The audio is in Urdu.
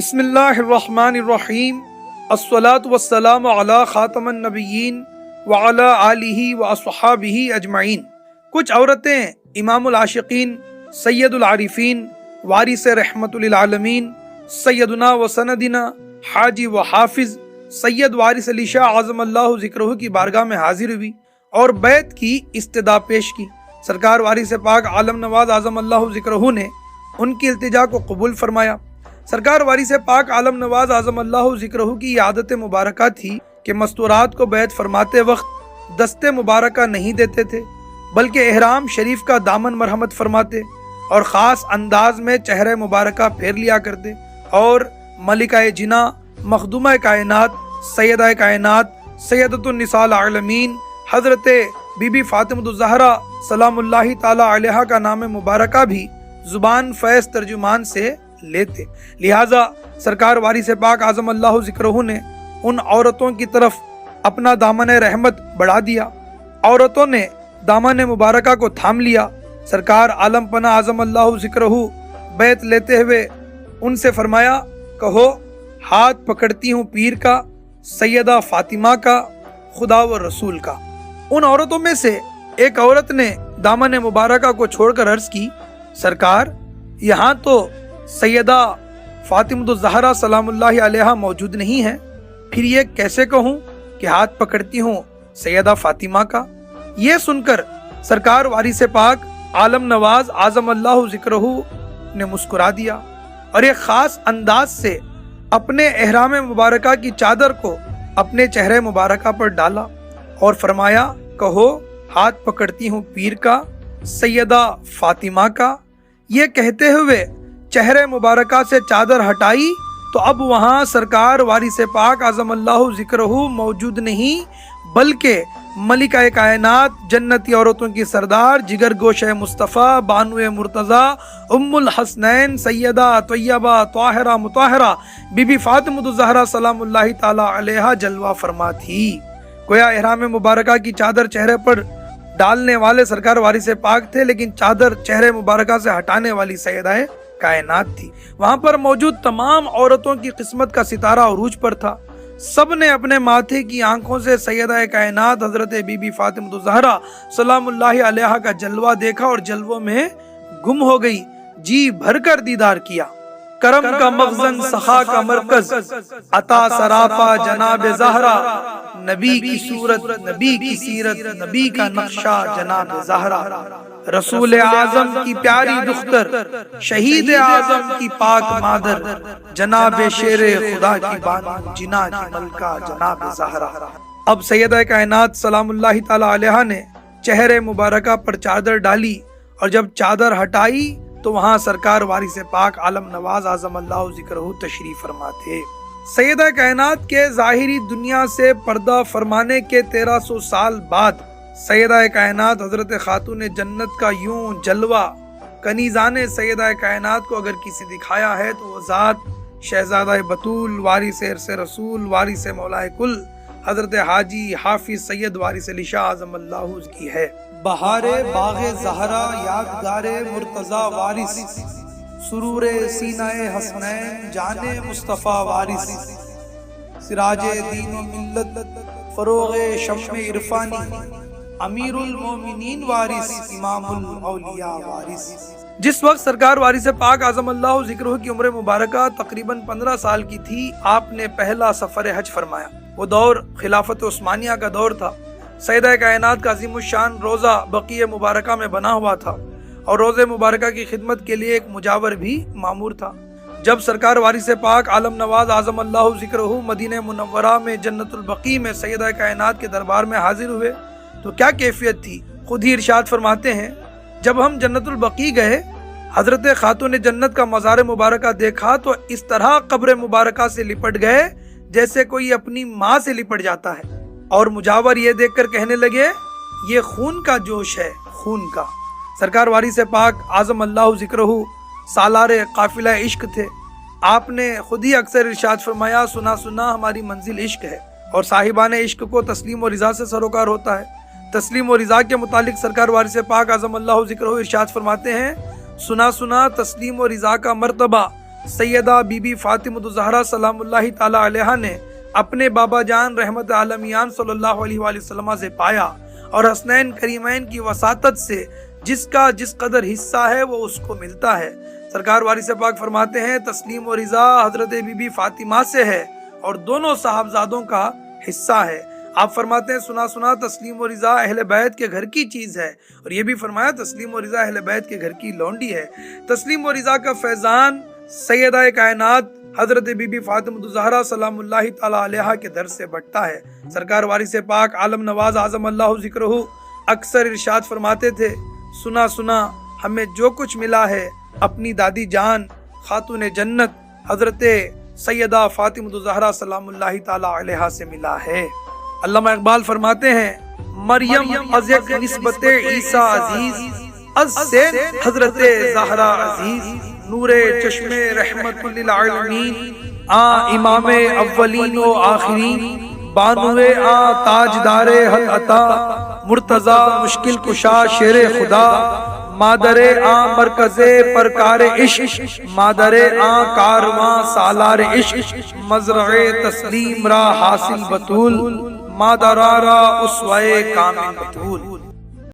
بسم اللہ الرحمن الرحیم الصلاۃ والسلام علی خاتم النبیین وعلی آلہ واصحابہ اجمعین۔ کچھ عورتیں امام العاشقین سید العارفین وارث رحمت للعالمین سیدنا و سندنا حاجی و حافظ سید وارث علی شاہ اعظم اللہ ذکرہ کی بارگاہ میں حاضر ہوئی اور بیعت کی استدعا پیش کی۔ سرکار وارث پاک عالم نواز اعظم اللہ ذکرہ نے ان کی التجا کو قبول فرمایا۔ سرکار وارث پاک عالم نواز اعظم اللہ ذکرہ کی یہ عادت مبارکہ تھی کہ مستورات کو بیعت فرماتے وقت دست مبارکہ نہیں دیتے تھے، بلکہ احرام شریف کا دامن مرحمت فرماتے اور خاص انداز میں چہرہ مبارکہ پھیر لیا کرتے اور ملکہ جنا مخدومہ کائنات سیدہ کائنات سیدۃ النساء العالمین حضرت بی بی فاطمہ الزہرا سلام اللہ تعالی علیہا کا نام مبارکہ بھی زبان فیض ترجمان سے لیتے۔ لہٰذا سرکار وارث پاک اعظم اللہ ذکرہ نے ان عورتوں کی طرف اپنا دامن رحمت بڑھا دیا۔ عورتوں نے دامن مبارکہ کو تھام لیا۔ سرکار عالم پناہ اعظم اللہ ذکرہ بیعت لیتے ہوئے ان سے فرمایا، کہو ہاتھ پکڑتی ہوں پیر کا، سیدہ فاطمہ کا، خدا و رسول کا۔ ان عورتوں میں سے ایک عورت نے دامن مبارکہ کو چھوڑ کر عرض کی، سرکار یہاں تو سیدہ فاطمہ الزہرا سلام اللہ علیہا موجود نہیں ہے، پھر یہ کیسے کہوں کہ ہاتھ پکڑتی ہوں سیدہ فاطمہ کا؟ یہ سن کر سرکار وارث پاک عالم نواز اعظم اللہ ذکرہ نے مسکرا دیا اور ایک خاص انداز سے اپنے احرام مبارکہ کی چادر کو اپنے چہرے مبارکہ پر ڈالا اور فرمایا، کہو ہاتھ پکڑتی ہوں پیر کا، سیدہ فاطمہ کا۔ یہ کہتے ہوئے چہرے مبارکہ سے چادر ہٹائی تو اب وہاں سرکار وارث پاک اعظم اللہ ذکرہ موجود نہیں، بلکہ ملکہ کائنات جنتی عورتوں کی سردار جگر گوشہ مصطفیٰ بانو مرتضیٰ ام الحسنین سیدہ طیبہ طاہرہ مطہرہ بی بی فاطمہ الزہرا سلام اللہ تعالی علیہا جلوہ فرما تھی۔ گویا احرام مبارکہ کی چادر چہرے پر ڈالنے والے سرکار وارث پاک تھے، لیکن چادر چہرے مبارکہ سے ہٹانے والی سیدہ کائنات تھی۔ وہاں پر موجود تمام عورتوں کی قسمت کا ستارہ عروج پر تھا۔ سب نے اپنے ماتھے کی آنکھوں سے سیدہ کائنات حضرت بی بی فاطمہ الزہرا سلام اللہ علیہا کا جلوہ دیکھا اور جلووں میں گم ہو گئی، جی بھر کر دیدار کیا۔ کرم کا مخزن سخا کا مرکز عطا سراپا جناب زہرا، نبی کی صورت نبی کی سیرت نبی کا نقشہ جناب زہرا، رسول اعظم کی پیاری دختر شہید اعظم کی پاک مادر جناب شیر خدا کی بانو جنا کی ملکہ جناب زہرا۔ اب سیدہ کائنات سلام اللہ تعالی علیہا نے چہرے مبارکہ پر چادر ڈالی اور جب چادر ہٹائی تو وہاں سرکار وارث پاک عالم نواز اعظم اللہ ذکرہ تشریف فرما تھے۔ سیدہ کائنات کے ظاہری دنیا سے پردہ فرمانے کے 1300 سال بعد سیدہ کائنات حضرت خاتون جنت کا یوں جلوہ کنیزان سیدہ کائنات کو اگر کسی دکھایا ہے تو وہ ذات شہزادہ بطول وارث عرص رسول وارث مولا کل حضرت حاجی حافظ سید وارث علی شاہ اعظم اللہ کی ہے۔ بہار باغ زہرا یادگار مرتضیٰ وارث، سرور سینہ حسنین جان مصطفیٰ وارث، سراج دین و ملت فروغ شمع عرفانی، امیر المومنین وارث امام الاولیاء وارث۔ جس وقت سرکار وارث پاک اعظم اللہ ذکرہ کی عمر مبارکہ تقریباً 15 سال کی تھی، آپ نے پہلا سفر حج فرمایا۔ وہ دور خلافت عثمانیہ کا دور تھا۔ سیدہ کائنات کا عظیم الشان روضہ بقیع مبارکہ میں بنا ہوا تھا اور روضہ مبارکہ کی خدمت کے لیے ایک مجاور بھی مامور تھا۔ جب سرکار وارث پاک عالم نواز اعظم اللہ ذکرہ مدینہ منورہ میں جنت البقیع میں سیدہ کائنات کے دربار میں حاضر ہوئے تو کیا کیفیت تھی، خود ہی ارشاد فرماتے ہیں، جب ہم جنت البقیع گئے، حضرت خاتون جنت کا مزار مبارکہ دیکھا تو اس طرح قبر مبارکہ سے لپٹ گئے جیسے کوئی اپنی ماں سے لپٹ جاتا ہے، اور مجاور یہ دیکھ کر کہنے لگے، یہ خون کا جوش ہے، خون کا۔ سرکار وارث پاک اعظم اللہ ذکرہ سالار قافلہ عشق تھے۔ آپ نے خود ہی اکثر ارشاد فرمایا، سنا سنا ہماری منزل عشق ہے، اور صاحبان عشق کو تسلیم و رضا سے سروکار ہوتا ہے۔ تسلیم و رضا کے متعلق سرکار وارث پاک اعظم اللہ ذکرہ ارشاد فرماتے ہیں، سنا سنا تسلیم و رضا کا مرتبہ سیدہ بی بی فاطمہ الزہرا سلام اللہ تعالی علیہا نے اپنے بابا جان رحمت عالمیان صلی اللہ علیہ وآلہ وسلم سے پایا، اور حسنین کریمین کی وساطت سے جس کا جس قدر حصہ ہے وہ اس کو ملتا ہے۔ سرکار وارث پاک فرماتے ہیں تسلیم و رضا حضرت بی بی فاطمہ سے ہے اور دونوں صاحبزادوں کا حصہ ہے۔ آپ فرماتے ہیں سنا سنا تسلیم و رضا اہل بیت کے گھر کی چیز ہے، اور یہ بھی فرمایا تسلیم و رضا اہل بیت کے گھر کی لونڈی ہے۔ تسلیم و رضا کا فیضان سیدہ کائنات حضرت بی بی فاطمہ الزہرا سلام اللہ تعالی علیہا کے در سے بٹتا ہے۔ سرکار وارث پاک عالم نواز اعظم اللہ ذکرہ اکثر ارشاد فرماتے تھے سنا سنا ہمیں جو کچھ ملا ہے اپنی دادی جان خاتون جنت حضرت سیدہ فاطمہ الزہرا سلام اللہ تعالی علیہا سے ملا ہے۔ علامہ اقبال فرماتے ہیں مریم از یک نسبت عیسیٰ عزیز، از سے حضرت زہرا عزیز، نور چشم رحمت للعالمین، امام اولین و آخرین، بانو تاجدار حل عطا، مرتضی مشکل کشا شیر خدا، مادر مرکز پرکار عشق، مادر کارواں سالار عشق، مزرع تسلیم را حاصل بطول، مادر را اسوہ کامل بطول۔